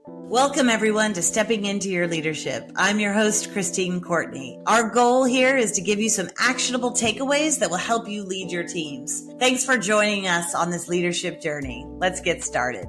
Welcome, everyone, to Stepping Into Your Leadership. I'm your host, Christine Courtney. Our goal here is to give you some actionable takeaways that will help you lead your teams. Thanks for joining us on this leadership journey. Let's get started.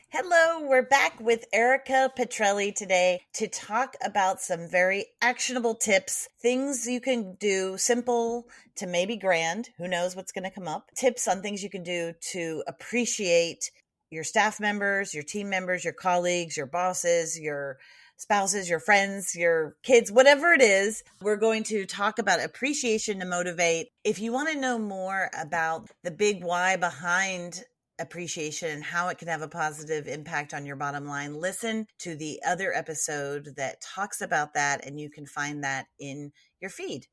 Hello, we're back with Erika Petrelli today to talk about some very actionable tips, things you can do, simple to maybe grand, who knows what's going to come up, tips on things you can do to appreciate your staff members, your team members, your colleagues, your bosses, your spouses, your friends, your kids, whatever it is. We're going to talk about appreciation to motivate. If you want to know more about the big why behind appreciation and how it can have a positive impact on your bottom line, listen to the other episode that talks about that, and you can find that in your feed.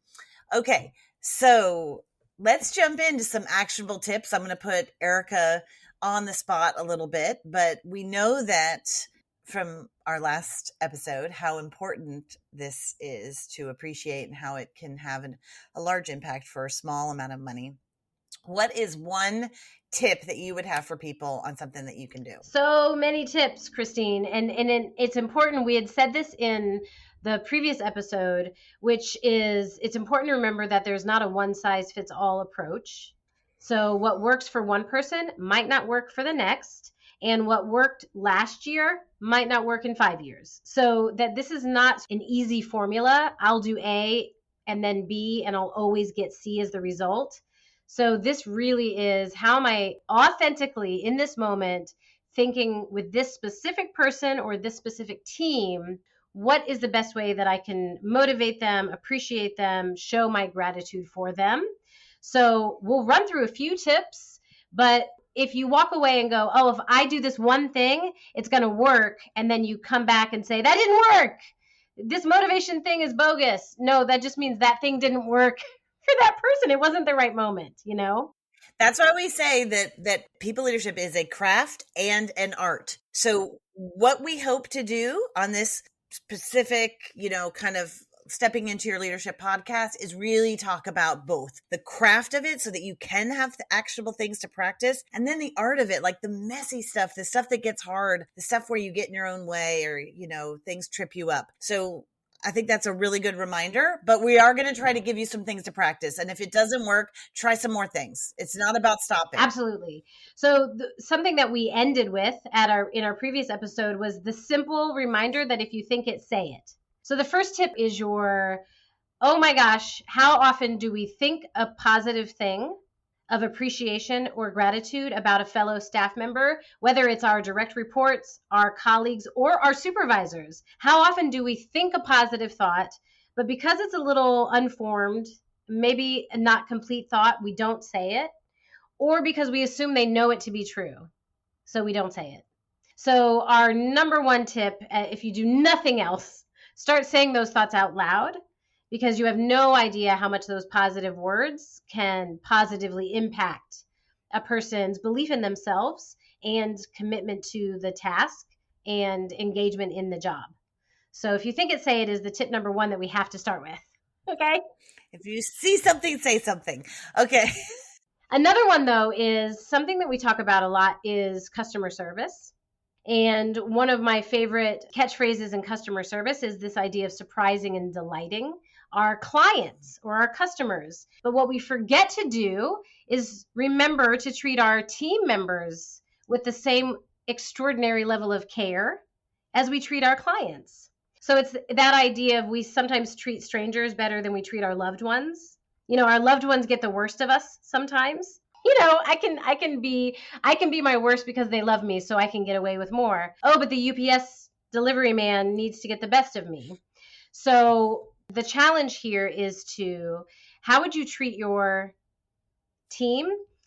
Okay, so let's jump into some actionable tips. I'm going to put Erika on the spot a little bit, but we know that from our last episode how important this is to appreciate and how it can have a large impact for a small amount of money. What is one tip that you would have for people on something that you can do? So many tips, Christine. And it's important. We had said this in the previous episode, which is it's important to remember that there's not a one size fits all approach. So what works for one person might not work for the next. And what worked last year might not work in 5 years. So that this is not an easy formula. I'll do A and then B, and I'll always get C as the result. So this really is, how am I authentically in this moment thinking with this specific person or this specific team, what is the best way that I can motivate them, appreciate them, show my gratitude for them? So we'll run through a few tips, but if you walk away and go, oh, if I do this one thing, it's going to work, and then you come back and say, that didn't work, this motivation thing is bogus. No, that just means that thing didn't work for that person. It wasn't the right moment, you know? That's why we say that people leadership is a craft and an art. So what we hope to do on this specific, kind of stepping into your leadership podcast is really talk about both the craft of it so that you can have the actionable things to practice, and then the art of it, like the messy stuff, the stuff that gets hard, the stuff where you get in your own way or, things trip you up. So I think that's a really good reminder, but we are going to try to give you some things to practice. And if it doesn't work, try some more things. It's not about stopping. Absolutely. So something that we ended with in our previous episode was the simple reminder that if you think it, say it. So the first tip is oh my gosh, how often do we think a positive thing of appreciation or gratitude about a fellow staff member, whether it's our direct reports, our colleagues, or our supervisors? How often do we think a positive thought, but because it's a little unformed, maybe a not complete thought, we don't say it, or because we assume they know it to be true, so we don't say it. So our number one tip, if you do nothing else, start saying those thoughts out loud, because you have no idea how much those positive words can positively impact a person's belief in themselves and commitment to the task and engagement in the job. So if you think it, say it is the tip number one that we have to start with. Okay? If you see something, say something. Okay. Another one, though, is something that we talk about a lot is customer service. And one of my favorite catchphrases in customer service is this idea of surprising and delighting our clients or our customers. But what we forget to do is remember to treat our team members with the same extraordinary level of care as we treat our clients. So it's that idea of we sometimes treat strangers better than we treat our loved ones. Our loved ones get the worst of us sometimes. I can be my worst because they love me, so I can get away with more. Oh, but the UPS delivery man needs to get the best of me. So the challenge here is how would you treat your team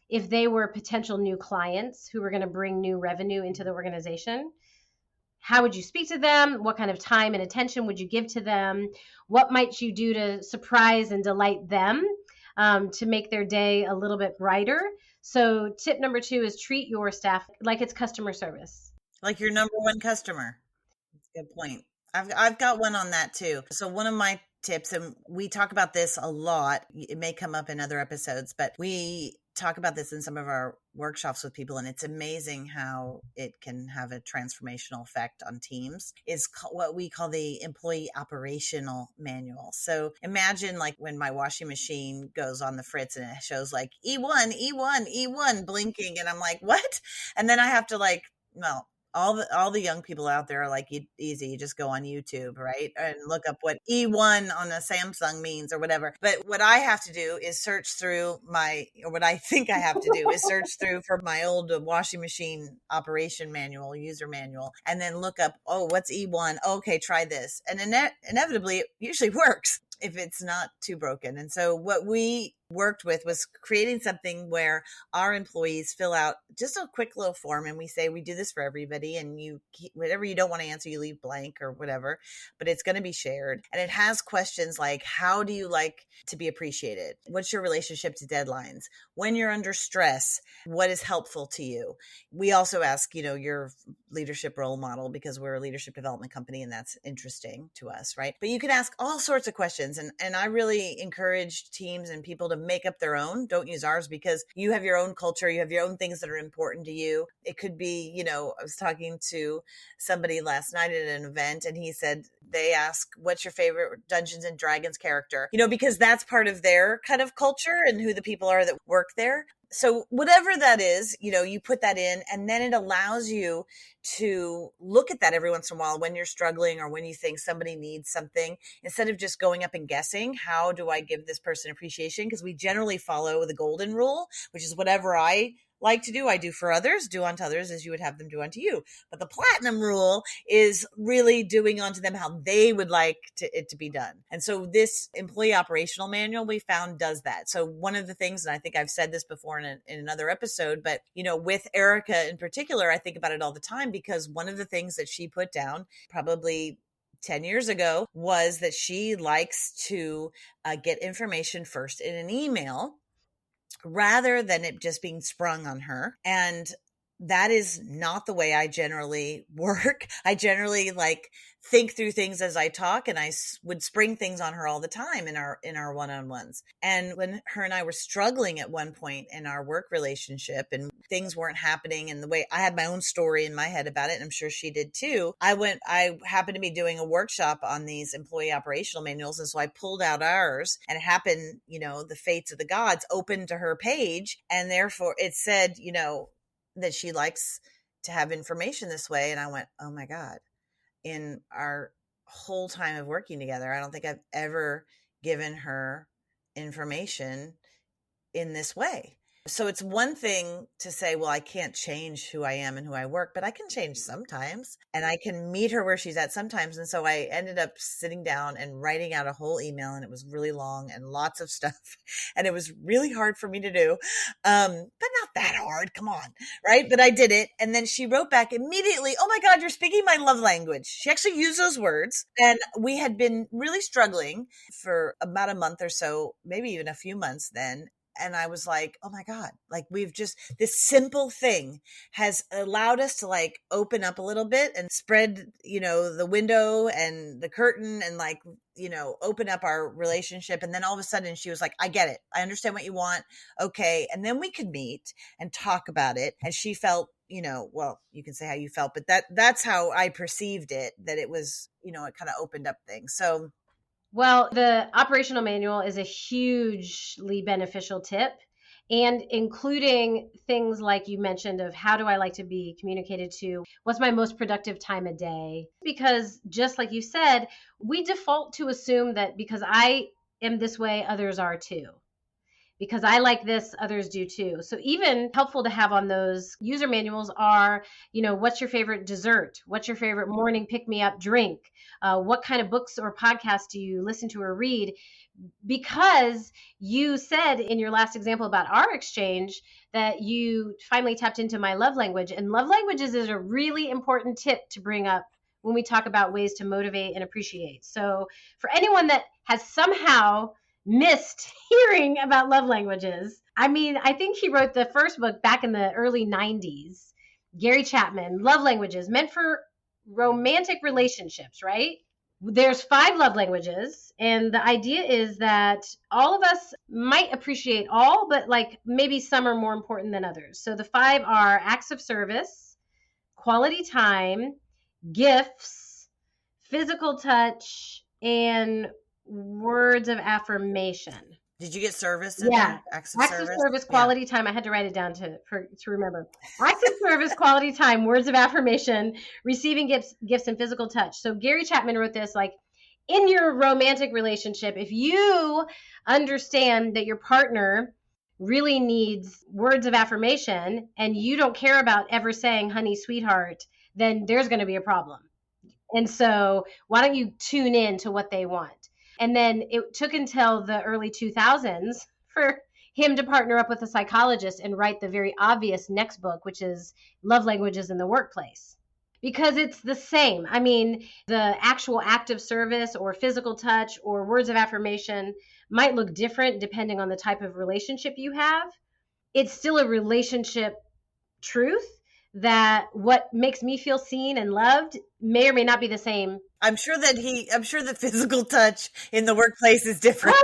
if they were potential new clients who were going to bring new revenue into the organization? How would you speak to them? What kind of time and attention would you give to them? What might you do to surprise and delight them? To make their day a little bit brighter. So tip number 2 is treat your staff like it's customer service. Like your number one customer. That's a good point. I've got one on that too. So one of my tips, and we talk about this a lot, it may come up in other episodes, but we talk about this in some of our workshops with people, and it's amazing how it can have a transformational effect on teams, is what we call the employee operational manual. So imagine like when my washing machine goes on the fritz and it shows like E1, E1, E1 blinking, and I'm like, what? And then I have to like, well, all the young people out there are like, easy, you just go on YouTube, right? And look up what E1 on a Samsung means or whatever. But what I have to do is search through or what I think I have to do is search through for my old washing machine operation manual, user manual, and then look up, oh, what's E1? Okay, try this. And inevitably, it usually works if it's not too broken. And so what we worked with was creating something where our employees fill out just a quick little form, and we say we do this for everybody, and you, whatever you don't want to answer, you leave blank or whatever, but it's going to be shared. And it has questions like, how do you like to be appreciated? What's your relationship to deadlines? When you're under stress, what is helpful to you? We also ask, your leadership role model, because we're a leadership development company and that's interesting to us, right? But you can ask all sorts of questions. And I really encourage teams and people to make up their own. Don't use ours, because you have your own culture. You have your own things that are important to you. It could be, I was talking to somebody last night at an event, and he said they ask, what's your favorite Dungeons and Dragons character? Because that's part of their kind of culture and who the people are that work there. So whatever that is, you put that in, and then it allows you to look at that every once in a while when you're struggling or when you think somebody needs something, instead of just going up and guessing, how do I give this person appreciation? Because we generally follow the golden rule, which is whatever I like to do, I do for others, do unto others as you would have them do unto you. But the platinum rule is really doing unto them how they would like it to be done. And so this employee operational manual we found does that. So one of the things, and I think I've said this before in another episode, but with Erika in particular, I think about it all the time, because one of the things that she put down probably 10 years ago was that she likes to get information first in an email, rather than it just being sprung on her. And that is not the way I generally work. I generally think through things as I talk, and I would spring things on her all the time in our one-on-ones. And when her and I were struggling at one point in our work relationship and things weren't happening, and the way I had my own story in my head about it, and I'm sure she did too, I happened to be doing a workshop on these employee operational manuals. And so I pulled out ours, and it happened, the fates of the gods opened to her page. And therefore it said, that she likes to have information this way. And I went, oh my God, in our whole time of working together, I don't think I've ever given her information in this way. So it's one thing to say, well, I can't change who I am and who I work, but I can change sometimes, and I can meet her where she's at sometimes. And so I ended up sitting down and writing out a whole email, and it was really long and lots of stuff. And it was really hard for me to do, but not that hard. Come on. Right. But I did it. And then she wrote back immediately, oh my God, you're speaking my love language. She actually used those words. And we had been really struggling for about a month or so, maybe even a few months then. And I was like, oh my God, we've just, this simple thing has allowed us to open up a little bit and spread, the window and the curtain and open up our relationship. And then all of a sudden she was like, I get it. I understand what you want. Okay. And then we could meet and talk about it. And she felt, well, you can say how you felt, but that's how I perceived it, that it was, it kind of opened up things. So well, the operational manual is a hugely beneficial tip, and including things like you mentioned of how do I like to be communicated to, what's my most productive time of day? Because just like you said, we default to assume that because I am this way, others are too. Because I like this, others do too. So even helpful to have on those user manuals are, what's your favorite dessert? What's your favorite morning pick-me-up drink? What kind of books or podcasts do you listen to or read? Because you said in your last example about our exchange that you finally tapped into my love language. And love languages is a really important tip to bring up when we talk about ways to motivate and appreciate. So for anyone that has somehow missed hearing about love languages. I think he wrote the first book back in the early 90s. Gary Chapman, Love Languages, meant for romantic relationships, right? There's 5 love languages, and the idea is that all of us might appreciate all, but like maybe some are more important than others. So the 5 are acts of service, quality time, gifts, physical touch, and words of affirmation. Did you get service in Yeah. there? Acts of Acts of service? service, quality time. I had to write it down to remember. Acts of service, quality time, words of affirmation, receiving gifts, and physical touch. So Gary Chapman wrote this like, in your romantic relationship, if you understand that your partner really needs words of affirmation and you don't care about ever saying honey, sweetheart, then there's going to be a problem. And so why don't you tune in to what they want? And then it took until the early 2000s for him to partner up with a psychologist and write the very obvious next book, which is Love Languages in the Workplace. Because it's the same. I mean, the actual act of service or physical touch or words of affirmation might look different depending on the type of relationship you have. It's still a relationship truth that what makes me feel seen and loved may or may not be the same. I'm sure that physical touch in the workplace is different.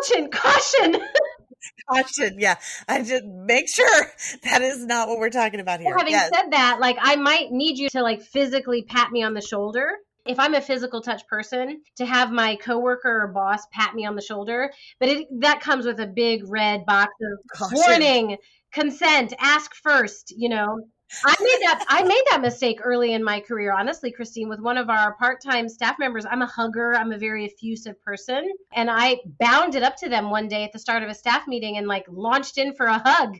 Caution. Yeah. I just make sure that is not what we're talking about here. Having said that, like I might need you to like physically pat me on the shoulder. If I'm a physical touch person, to have my coworker or boss pat me on the shoulder, but that comes with a big red box of warning, consent, ask first, you know. I made that mistake early in my career, honestly, Christine, with one of our part-time staff members. I'm a hugger. I'm a very effusive person. And I bounded up to them one day at the start of a staff meeting and like launched in for a hug.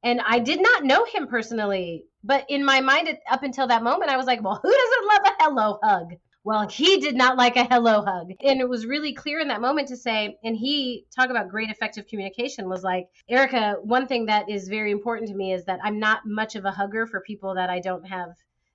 And I did not know him personally. But in my mind, up until that moment, I was like, well, who doesn't love a hello hug? Well, he did not like a hello hug. And it was really clear in that moment to say, and he, talk about great effective communication, was like, Erika, one thing that is very important to me is that I'm not much of a hugger for people that I don't have,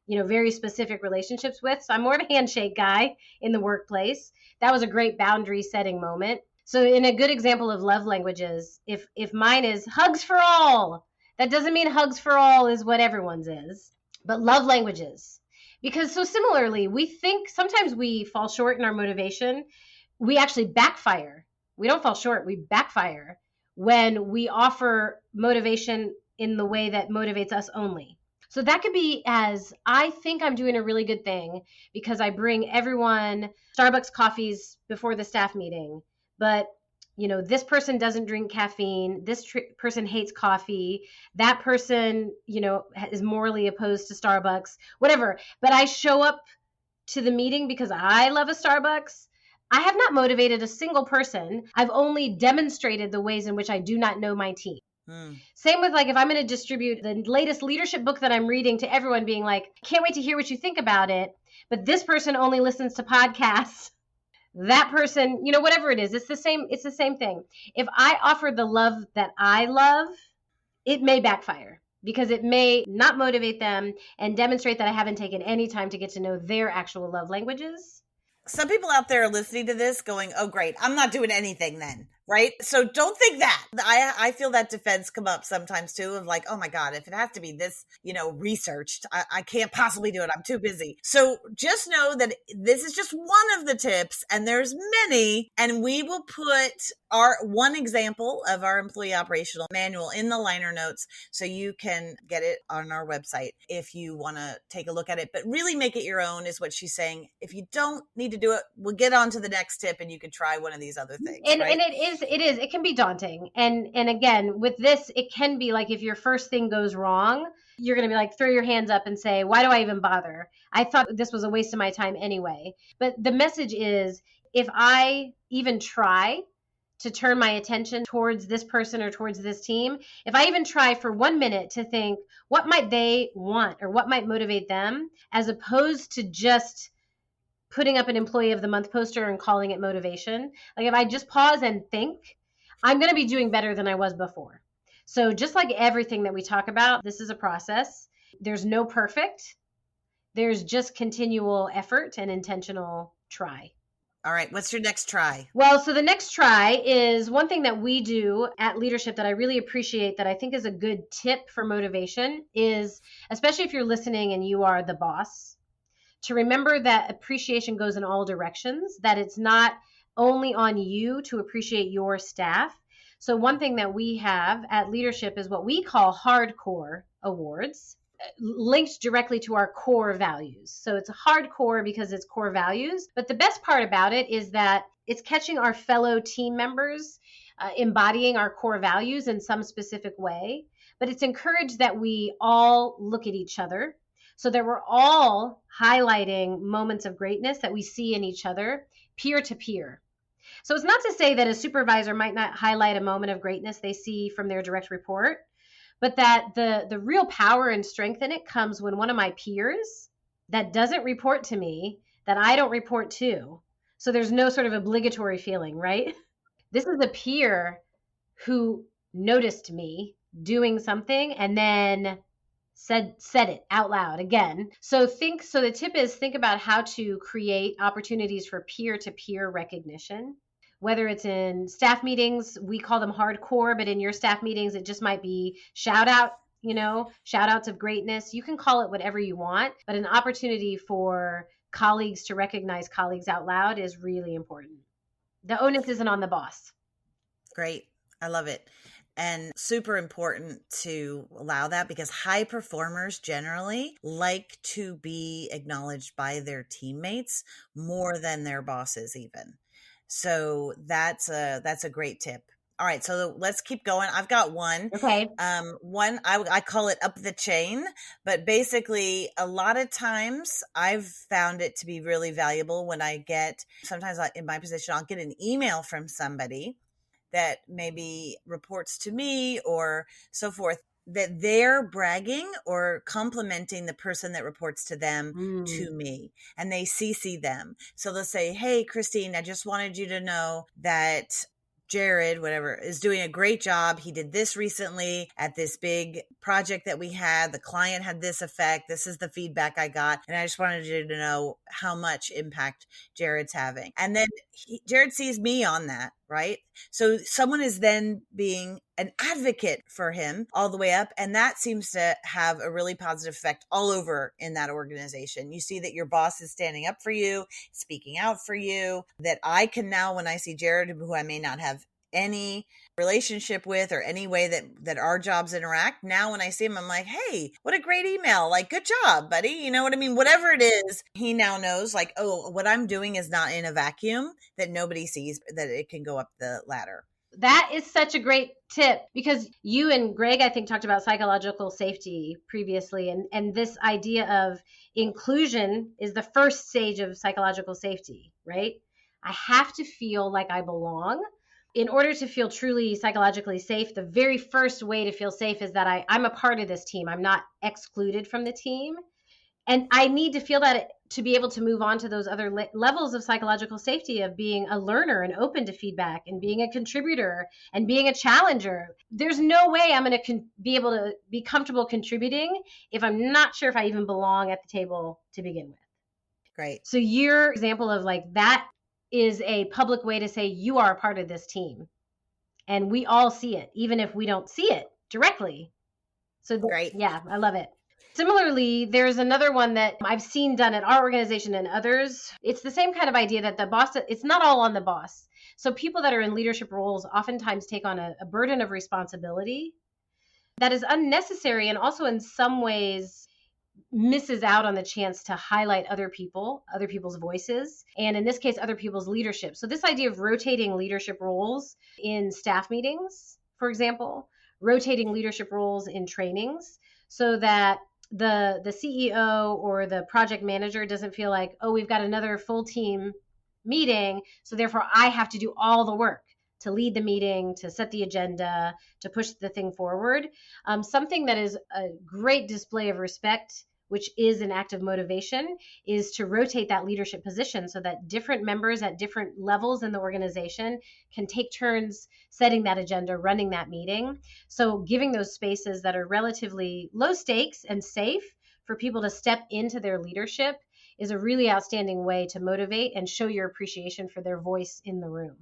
you know, very specific relationships with. So I'm more of a handshake guy in the workplace. That was a great boundary setting moment. So in a good example of love languages, if mine is hugs for all, that doesn't mean hugs for all is what everyone's is, but love languages. Because so similarly, we think sometimes we fall short in our motivation. We actually backfire. We don't fall short, we backfire when we offer motivation in the way that motivates us only. So that could be as, I think I'm doing a really good thing because I bring everyone Starbucks coffees before the staff meeting, but you know, this person doesn't drink caffeine. This person hates coffee. That person, you know, is morally opposed to Starbucks, whatever. But I show up to the meeting because I love a Starbucks. I have not motivated a single person. I've only demonstrated the ways in which I do not know my team. Same with like if I'm going to distribute the latest leadership book that I'm reading to everyone being like, can't wait to hear what you think about it. But this person only listens to podcasts. That person, you know, whatever it is, it's the same thing. If I offer the love that I love, it may backfire because it may not motivate them and demonstrate that I haven't taken any time to get to know their actual love languages. Some people out there are listening to this going, oh, great, I'm not doing anything then. Right? So don't think that. I feel that defense come up sometimes too of like, oh my God, if it has to be this, you know, researched, I can't possibly do it. I'm too busy. So just know that this is just one of the tips and there's many, and we will put our one example of our employee operational manual in the liner notes so you can get it on our website if you want to take a look at it, but really make it your own is what she's saying. If you don't need to do it, we'll get on to the next tip and you can try one of these other things. And right? And it can be daunting. And again, with this, it can be like if your first thing goes wrong, you're going to be like, throw your hands up and say, why do I even bother? I thought this was a waste of my time anyway. But the message is, if I even try to turn my attention towards this person or towards this team, if I even try for 1 minute to think, what might they want or what might motivate them, as opposed to just putting up an employee of the month poster and calling it motivation. Like if I just pause and think, I'm going to be doing better than I was before. So just like everything that we talk about, this is a process. There's no perfect. There's just continual effort and intentional try. All right. What's your next try? Well, so the next try is one thing that we do at Leadership that I really appreciate that I think is a good tip for motivation is, especially if you're listening and you are the boss, to remember that appreciation goes in all directions, that it's not only on you to appreciate your staff. So one thing that we have at leadership is what we call hardcore awards, linked directly to our core values. So it's hardcore because it's core values. But the best part about it is that it's catching our fellow team members embodying our core values in some specific way. But it's encouraged that we all look at each other so that we're all highlighting moments of greatness that we see in each other, peer to peer. So it's not to say that a supervisor might not highlight a moment of greatness they see from their direct report, but that the real power and strength in it comes when one of my peers that doesn't report to me, that I don't report to. So there's no sort of obligatory feeling, right? This is a peer who noticed me doing something and then said it out loud again. So the tip is think about how to create opportunities for peer-to-peer recognition. Whether it's in staff meetings, we call them hardcore, but in your staff meetings, it just might be shout outs of greatness. You can call it whatever you want, but an opportunity for colleagues to recognize colleagues out loud is really important. The onus isn't on the boss. Great. I love it. And super important to allow that, because high performers generally like to be acknowledged by their teammates more than their bosses even. So that's a great tip. All right, so let's keep going. I've got one. Okay. One, I call it up the chain, but basically a lot of times I've found it to be really valuable when sometimes in my position, I'll get an email from somebody that maybe reports to me or so forth, that they're bragging or complimenting the person that reports to them to me, and they CC them. So they'll say, hey, Christine, I just wanted you to know that Jared, whatever, is doing a great job. He did this recently at this big project that we had. The client had this effect. This is the feedback I got. And I just wanted you to know how much impact Jared's having. And then Jared sees me on that, right? So someone is then being an advocate for him all the way up. And that seems to have a really positive effect all over in that organization. You see that your boss is standing up for you, speaking out for you, that I can now, when I see Jared, who I may not have any relationship with or any way that our jobs interact, now when I see him, I'm like, hey, what a great email. Like, good job, buddy. You know what I mean? Whatever it is, he now knows, like, oh, what I'm doing is not in a vacuum, that nobody sees, that it can go up the ladder. That is such a great tip, because you and Greg, I think, talked about psychological safety previously. And this idea of inclusion is the first stage of psychological safety, right? I have to feel like I belong. In order to feel truly psychologically safe, the very first way to feel safe is that I'm a part of this team. I'm not excluded from the team. And I need to feel that to be able to move on to those other levels of psychological safety, of being a learner and open to feedback and being a contributor and being a challenger. There's no way I'm going to be able to be comfortable contributing if I'm not sure if I even belong at the table to begin with. Great. So your example of like that is a public way to say you are a part of this team. And we all see it, even if we don't see it directly. So great. Yeah, I love it. Similarly, there's another one that I've seen done at our organization and others. It's the same kind of idea that the boss, it's not all on the boss. So people that are in leadership roles oftentimes take on a burden of responsibility that is unnecessary, and also in some ways misses out on the chance to highlight other people's voices, and in this case, other people's leadership. So this idea of rotating leadership roles in staff meetings, for example, rotating leadership roles in trainings, so that the CEO or the project manager doesn't feel like, oh, we've got another full team meeting, so therefore I have to do all the work to lead the meeting, to set the agenda, to push the thing forward. Something that is a great display of respect, which is an act of motivation, is to rotate that leadership position so that different members at different levels in the organization can take turns setting that agenda, running that meeting. So giving those spaces that are relatively low stakes and safe for people to step into their leadership is a really outstanding way to motivate and show your appreciation for their voice in the room.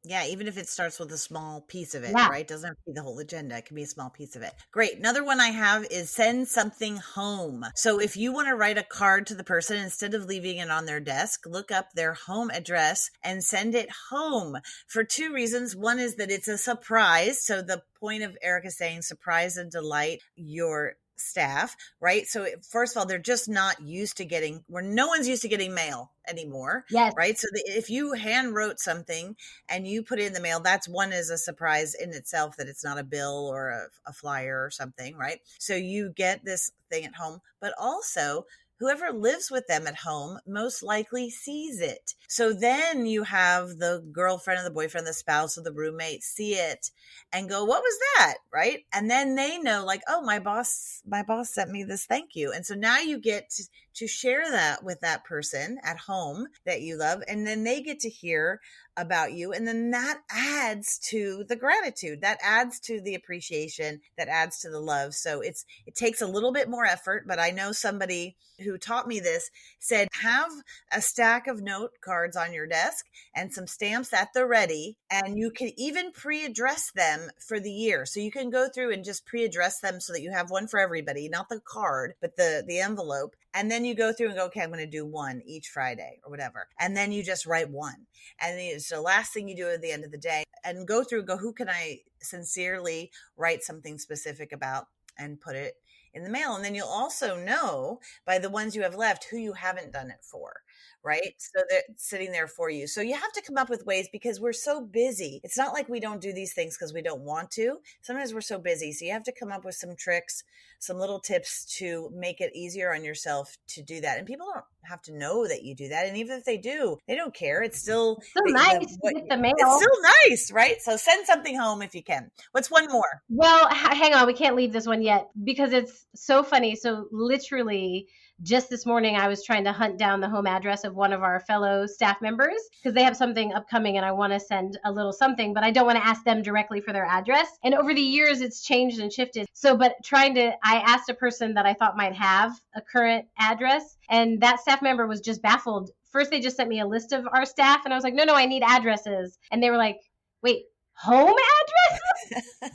Yeah, even if it starts with a small piece of it, Yeah. right? Doesn't have to be the whole agenda. It can be a small piece of it. Great. Another one I have is send something home. So if you want to write a card to the person, instead of leaving it on their desk, look up their home address and send it home for two reasons. One is that it's a surprise. So the point of Erika saying surprise and delight your staff, right? So first of all, they're just not used to getting, where no one's used to getting mail anymore, Yes. right? So if you hand wrote something and you put it in the mail, that's one is a surprise in itself, that it's not a bill or a flyer or something, right? So you get this thing at home, but also whoever lives with them at home most likely sees it. So then you have the girlfriend or the boyfriend, the spouse or the roommate see it and go, what was that? Right. And then they know, like, oh, my boss sent me this, thank you. And so now you get to share that with that person at home that you love. And then they get to hear about you. And then that adds to the gratitude, that adds to the appreciation, that adds to the love. So it takes a little bit more effort, but I know somebody who taught me this said, have a stack of note cards on your desk and some stamps at the ready. And you can even pre-address them for the year. So you can go through and just pre-address them so that you have one for everybody, not the card, but the envelope. And then you go through and go, okay, I'm going to do one each Friday or whatever. And then you just write one. And it's the last thing you do at the end of the day, and go through and go, who can I sincerely write something specific about, and put it in the mail. And then you'll also know by the ones you have left who you haven't done it for, right? So they're sitting there for you. So you have to come up with ways, because we're so busy. It's not like we don't do these things because we don't want to. Sometimes we're so busy. So you have to come up with some tricks, some little tips to make it easier on yourself to do that. And people don't have to know that you do that. And even if they do, they don't care. It's still Nice to get the mail. It's still nice, right? So send something home if you can. What's one more? Well, hang on. We can't leave this one yet because it's so funny. So literally just this morning, I was trying to hunt down the home address of one of our fellow staff members because they have something upcoming and I want to send a little something, but I don't want to ask them directly for their address. And over the years, it's changed and shifted. So, but I asked a person that I thought might have a current address, and that staff member was just baffled. First, they just sent me a list of our staff, and I was like, no, I need addresses. And they were like, wait, home address?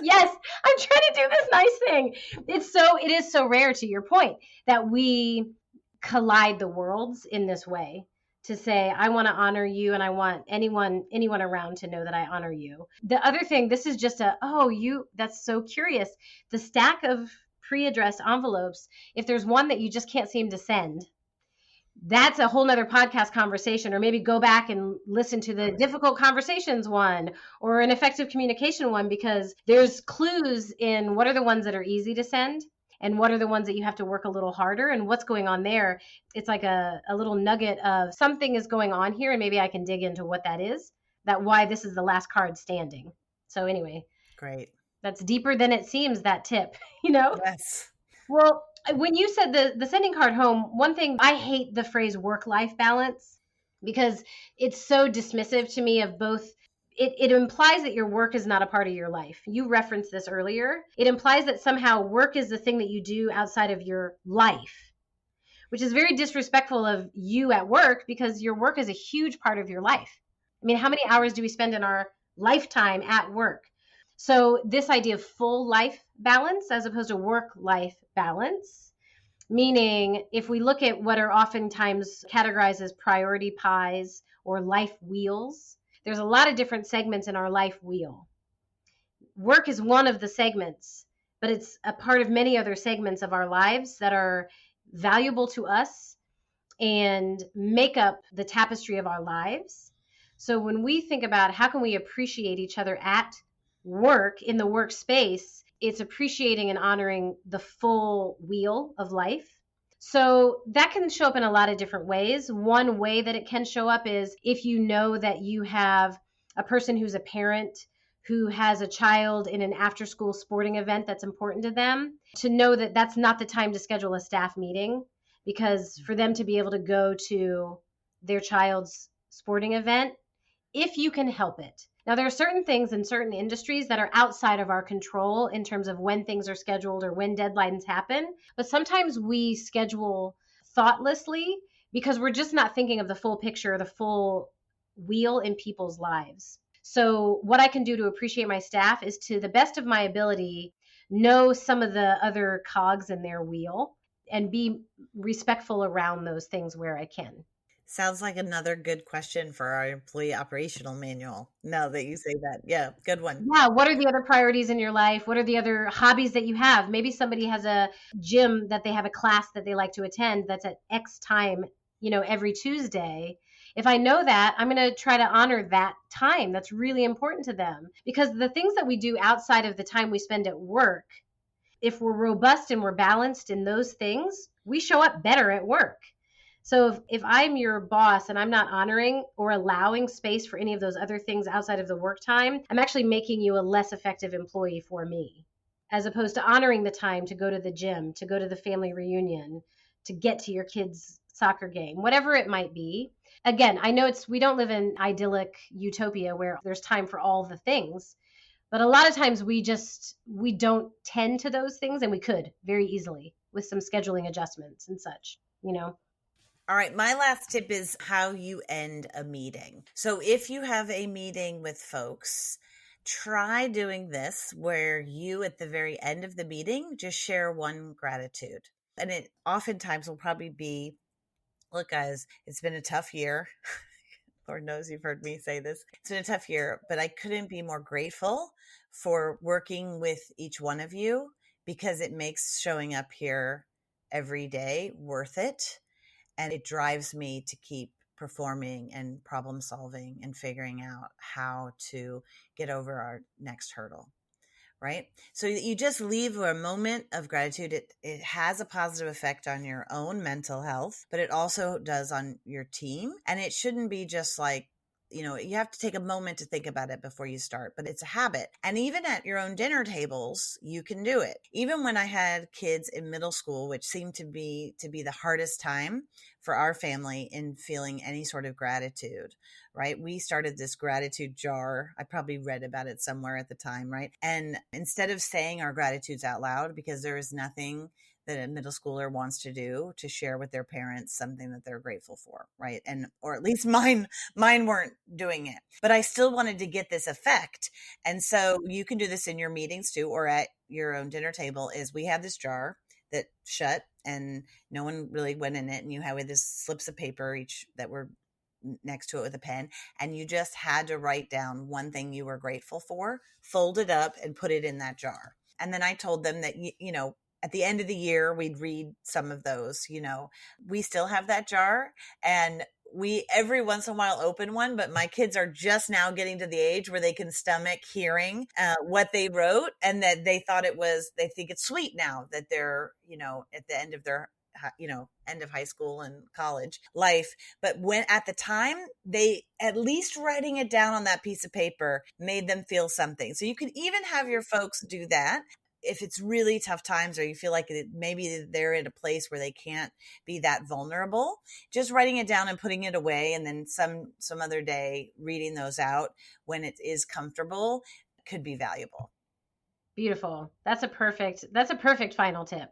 Yes, I'm trying to do this nice thing. It is so rare, to your point, that we collide the worlds in this way, to say, I want to honor you and I want anyone around to know that I honor you. The other thing, this is just that's so curious. The stack of pre-addressed envelopes, if there's one that you just can't seem to send, that's a whole nother podcast conversation, or maybe go back and listen to the difficult conversations one or an effective communication one, because there's clues in what are the ones that are easy to send and what are the ones that you have to work a little harder, and what's going on there. It's like a little nugget of something is going on here, and maybe I can dig into what that is, that why this is the last card standing. So anyway, great. That's deeper than it seems, that tip, you know? Yes. Well, when you said the sending card home, one thing, I hate the phrase work-life balance because it's so dismissive to me of both. It implies that your work is not a part of your life. You referenced this earlier. It implies that somehow work is the thing that you do outside of your life, which is very disrespectful of you at work, because your work is a huge part of your life. I mean, how many hours do we spend in our lifetime at work? So this idea of full life balance as opposed to work-life balance, meaning if we look at what are oftentimes categorized as priority pies or life wheels, there's a lot of different segments in our life wheel. Work is one of the segments, but it's a part of many other segments of our lives that are valuable to us and make up the tapestry of our lives. So when we think about how can we appreciate each other at work, in the workspace, it's appreciating and honoring the full wheel of life. So that can show up in a lot of different ways. One way that it can show up is if you know that you have a person who's a parent who has a child in an after-school sporting event that's important to them, to know that that's not the time to schedule a staff meeting, because for them to be able to go to their child's sporting event, if you can help it. Now, there are certain things in certain industries that are outside of our control in terms of when things are scheduled or when deadlines happen. But sometimes we schedule thoughtlessly because we're just not thinking of the full picture, the full wheel in people's lives. So what I can do to appreciate my staff is, to the best of my ability, know some of the other cogs in their wheel and be respectful around those things where I can. Sounds like another good question for our employee operational manual. Now that you say that. Yeah, good one. Yeah, what are the other priorities in your life? What are the other hobbies that you have? Maybe somebody has a gym that they have a class that they like to attend that's at X time, every Tuesday. If I know that, I'm going to try to honor that time. That's really important to them, because the things that we do outside of the time we spend at work, if we're robust and we're balanced in those things, we show up better at work. So if I'm your boss and I'm not honoring or allowing space for any of those other things outside of the work time, I'm actually making you a less effective employee for me, as opposed to honoring the time to go to the gym, to go to the family reunion, to get to your kids' soccer game, whatever it might be. Again, I know we don't live in idyllic utopia where there's time for all the things, but a lot of times we don't tend to those things, and we could very easily with some scheduling adjustments and such. All right, my last tip is how you end a meeting. So if you have a meeting with folks, try doing this where you, at the very end of the meeting, just share one gratitude. And it oftentimes will probably be, look, guys, it's been a tough year. Lord knows you've heard me say this. It's been a tough year, but I couldn't be more grateful for working with each one of you, because it makes showing up here every day worth it. And it drives me to keep performing and problem solving and figuring out how to get over our next hurdle. Right. So you just leave a moment of gratitude. It has a positive effect on your own mental health, but it also does on your team. And it shouldn't be just like, you have to take a moment to think about it before you start, but it's a habit. And even at your own dinner tables, you can do it. Even when I had kids in middle school, which seemed to be the hardest time for our family in feeling any sort of gratitude, right? We started this gratitude jar. I probably read about it somewhere at the time, right? And instead of saying our gratitudes out loud, because there is nothing that a middle schooler wants to do, to share with their parents something that they're grateful for, right? And or at least mine weren't doing it, but I still wanted to get this effect. And so you can do this in your meetings too, or at your own dinner table. Is we have this jar that shut and no one really went in it, and you have this slips of paper each that were next to it with a pen, and you just had to write down one thing you were grateful for, fold it up and put it in that jar. And then I told them that at the end of the year we'd read some of those. We still have that jar, and we every once in a while open one, but my kids are just now getting to the age where they can stomach hearing what they wrote, and that they think it's sweet now that they're at the end of their end of high school and college life. But when at the time, they at least writing it down on that piece of paper made them feel something. So you could even have your folks do that if it's really tough times, or you feel like maybe they're in a place where they can't be that vulnerable. Just writing it down and putting it away, and then some other day reading those out when it is comfortable could be valuable. Beautiful. That's a perfect final tip.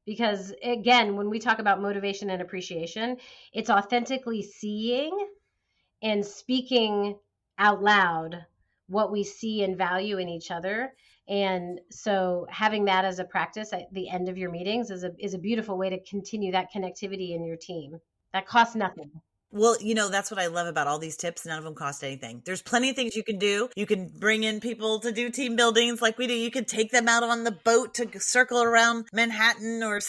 Because again, when we talk about motivation and appreciation, it's authentically seeing and speaking out loud what we see and value in each other. And so having that as a practice at the end of your meetings is a beautiful way to continue that connectivity in your team. That costs nothing. Well, that's what I love about all these tips. None of them cost anything. There's plenty of things you can do. You can bring in people to do team buildings like we do. You can take them out on the boat to circle around Manhattan, or,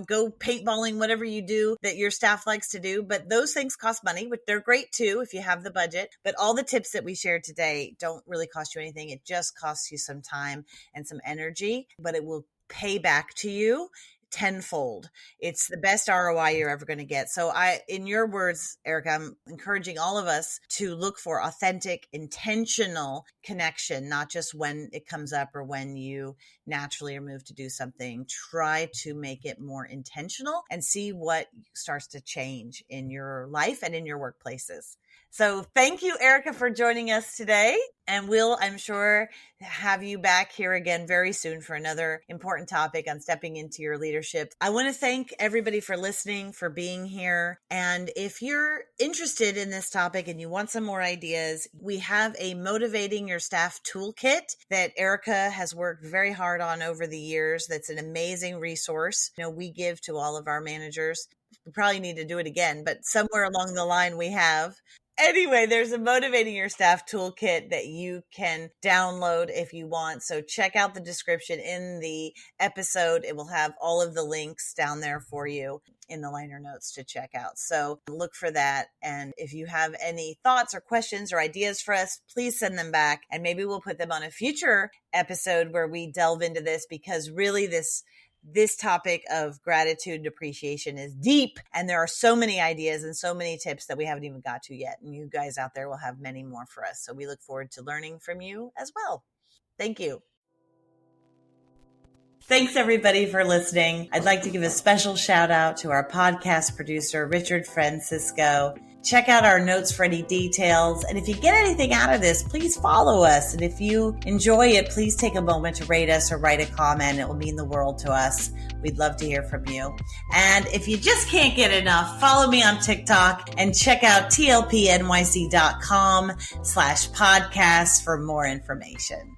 go paintballing, whatever you do that your staff likes to do. But those things cost money, but they're great too if you have the budget. But all the tips that we shared today don't really cost you anything. It just costs you some time and some energy, but it will pay back to you tenfold. It's the best ROI you're ever going to get. So in your words, Erika, I'm encouraging all of us to look for authentic, intentional connection, not just when it comes up or when you naturally are moved to do something. Try to make it more intentional and see what starts to change in your life and in your workplaces. So thank you, Erika, for joining us today. And we'll, I'm sure, have you back here again very soon for another important topic on stepping into your leadership. I want to thank everybody for listening, for being here. And if you're interested in this topic and you want some more ideas, we have a motivating your staff toolkit that Erika has worked very hard on over the years. That's an amazing resource. We give to all of our managers. We probably need to do it again, but somewhere along the line we have. Anyway, there's a motivating your staff toolkit that you can download if you want. So check out the description in the episode. It will have all of the links down there for you in the liner notes to check out. So look for that. And if you have any thoughts or questions or ideas for us, please send them back. And maybe we'll put them on a future episode where we delve into this, because really this topic of gratitude and appreciation is deep, and there are so many ideas and so many tips that we haven't even got to yet. And you guys out there will have many more for us. So we look forward to learning from you as well. Thank you. Thanks everybody for listening. I'd like to give a special shout out to our podcast producer, Richard Francisco. Check out our notes for any details. And if you get anything out of this, please follow us. And if you enjoy it, please take a moment to rate us or write a comment. It will mean the world to us. We'd love to hear from you. And if you just can't get enough, follow me on TikTok and check out tlpnyc.com/podcast for more information.